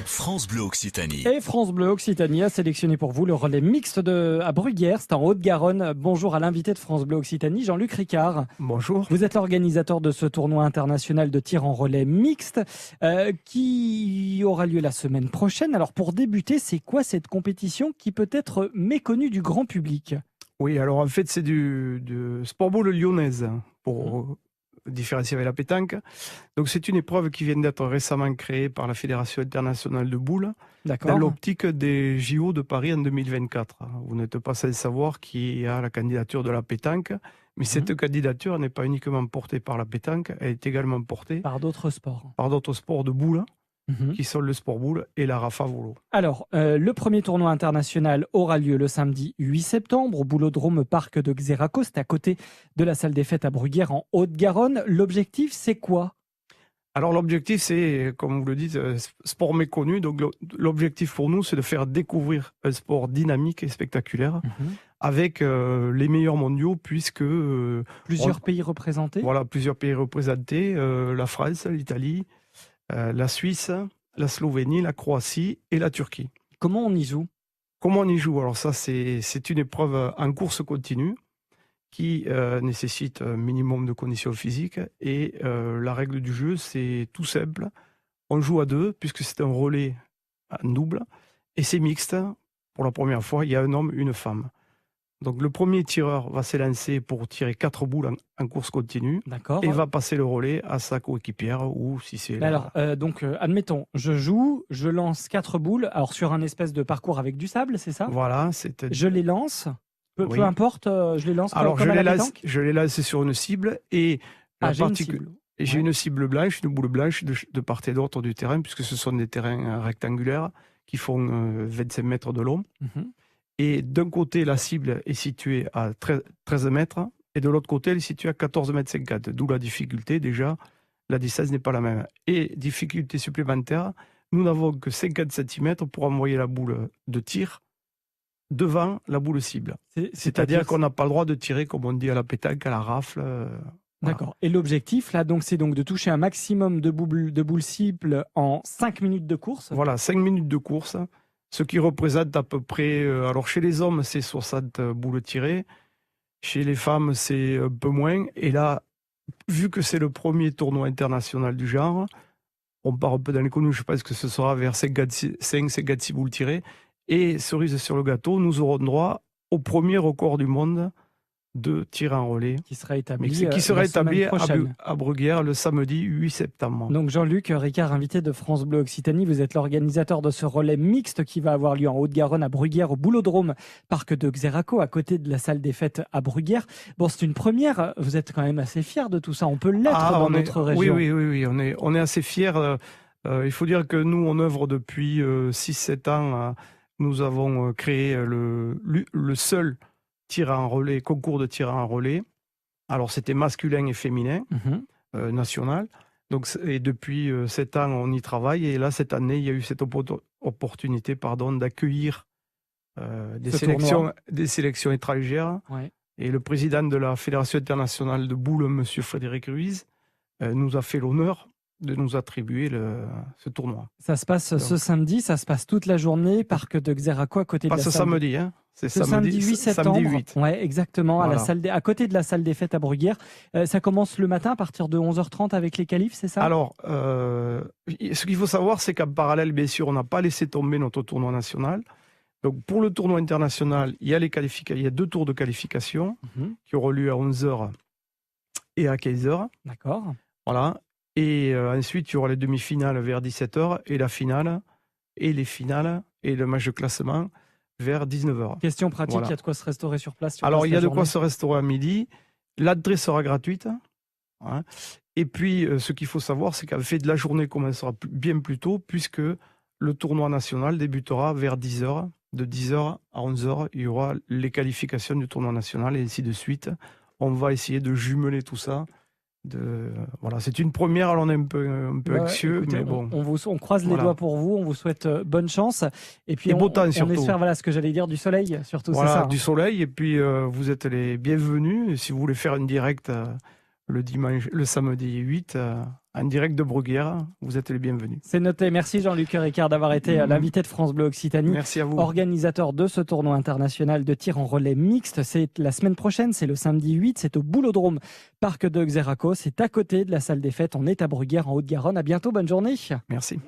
France Bleu Occitanie. Et France Bleu Occitanie a sélectionné pour vous le relais mixte à Bruguière, c'est en Haute-Garonne. Bonjour à l'invité de France Bleu Occitanie, Jean-Luc Ricard. Bonjour. Vous êtes l'organisateur de ce tournoi international de tir en relais mixte qui aura lieu la semaine prochaine. Alors pour débuter, c'est quoi cette compétition qui peut être méconnue du grand public ? Oui, alors en fait c'est du sport ball lyonnaise pour différencier avec la pétanque. Donc c'est une épreuve qui vient d'être récemment créée par la Fédération internationale de boules dans l'optique des JO de Paris en 2024. Vous n'êtes pas sans savoir qu'il y a la candidature de la pétanque, mais cette candidature n'est pas uniquement portée par la pétanque, elle est également portée par d'autres sports. Par d'autres sports de boules. Qui sont le sport boule et la Rafa Volo. Alors, le premier tournoi international aura lieu le samedi 8 septembre au Boulodrome Parc de Xeraco, c'est à côté de la salle des fêtes à Bruguière en Haute-Garonne. L'objectif, c'est quoi ? Alors l'objectif, c'est, comme vous le dites, sport méconnu. Donc l'objectif pour nous, c'est de faire découvrir un sport dynamique et spectaculaire avec les meilleurs mondiaux, puisque... plusieurs pays représentés ? Voilà, plusieurs pays représentés, la France, l'Italie, la Suisse, la Slovénie, la Croatie et la Turquie. Comment on y joue ? Alors ça, c'est une épreuve en course continue qui nécessite un minimum de conditions physiques. Et la règle du jeu, c'est tout simple. On joue à deux, puisque c'est un relais en double. Et c'est mixte. Pour la première fois, il y a un homme, une femme. Donc le premier tireur va s'élancer pour tirer 4 boules en course continue. D'accord. Et va passer le relais à sa coéquipière ou si c'est... Alors, admettons, je joue, je lance 4 boules, alors sur un espèce de parcours avec du sable, c'est ça ? Voilà. Je les lance, peu importe, je les lance alors, comme à la pétanque ? je les lance sur une cible et... J'ai une cible blanche, une boule blanche de part et d'autre du terrain, puisque ce sont des terrains rectangulaires qui font 25 mètres de long. Et d'un côté, la cible est située à 13 mètres, et de l'autre côté, elle est située à 14,50 mètres. D'où la difficulté, déjà, la distance n'est pas la même. Et difficulté supplémentaire, nous n'avons que 50 cm pour envoyer la boule de tir devant la boule cible. C'est-à-dire qu'on n'a pas le droit de tirer, comme on dit à la pétanque, à la rafle. D'accord. Et l'objectif, là, c'est donc de toucher un maximum de boules cibles en 5 minutes de course. Voilà, 5 minutes de course. Ce qui représente à peu près... alors, chez les hommes, c'est 60 boules tirées. Chez les femmes, c'est un peu moins. Et là, vu que c'est le premier tournoi international du genre, on part un peu dans les connus. Je pense que ce sera vers 5-6 boules tirées. Et cerise sur le gâteau, nous aurons droit au premier record du monde de tir en relais qui sera établi à Bruguière le samedi 8 septembre. Donc Jean-Luc Ricard, invité de France Bleu Occitanie, vous êtes l'organisateur de ce relais mixte qui va avoir lieu en Haute-Garonne à Bruguière au Boulodrome Parc de Xeraco à côté de la salle des fêtes à Bruguière. Bon, c'est une première, vous êtes quand même assez fiers de tout ça, on peut l'être dans notre région. Oui, on est assez fiers. Il faut dire que nous on œuvre depuis 6-7 ans, nous avons créé le seul concours de tir en relais. Alors c'était masculin et féminin, national. Donc, et depuis 7 ans, on y travaille. Et là, cette année, il y a eu cette opportunité d'accueillir des sélections étrangères. Ouais. Et le président de la Fédération internationale de boules, M. Frédéric Ruiz, nous a fait l'honneur de nous attribuer ce tournoi. Ça se passe ce samedi, ça se passe toute la journée, Parc de Xeraco à côté de la salle. Pas ce samedi, hein. C'est samedi 8 septembre. Samedi 8. Ouais, exactement, voilà. à côté de la salle des fêtes à Bruguière. Ça commence le matin à partir de 11h30 avec les qualifs, c'est ça ? Alors, ce qu'il faut savoir, c'est qu'en parallèle, bien sûr, on n'a pas laissé tomber notre tournoi national. Donc, pour le tournoi international, il y a 2 tours de qualification qui auront lieu à 11h et à 15h. D'accord. Voilà. Et ensuite, il y aura les demi-finales vers 17h et la finale et les finales et le match de classement vers 19h. Question pratique, il y a de quoi se restaurer sur place. Alors, il y a de quoi se restaurer à midi. L'entrée sera gratuite. Hein. Et puis, ce qu'il faut savoir, c'est qu'en fait, la journée commencera bien plus tôt, puisque le tournoi national débutera vers 10h. De 10h à 11h, il y aura les qualifications du tournoi national et ainsi de suite. On va essayer de jumeler tout ça. Voilà, c'est une première, alors on est un peu anxieux, écoutez, mais bon. On croise les doigts pour vous, on vous souhaite bonne chance. Et puis beau temps, on surtout. espère, voilà ce que j'allais dire, du soleil, surtout. Voilà, c'est ça. du soleil, et puis vous êtes les bienvenus. Et si vous voulez faire une directe le samedi 8, en direct de Bruguière. Vous êtes les bienvenus. C'est noté. Merci Jean-Luc Ricard d'avoir été l'invité de France Bleu Occitanie. Merci à vous. Organisateur de ce tournoi international de tir en relais mixte. C'est la semaine prochaine, c'est le samedi 8. C'est au Boulodrome, parc de Xeraco. C'est à côté de la salle des fêtes. On est à Bruguière, en Haute-Garonne. À bientôt, bonne journée. Merci.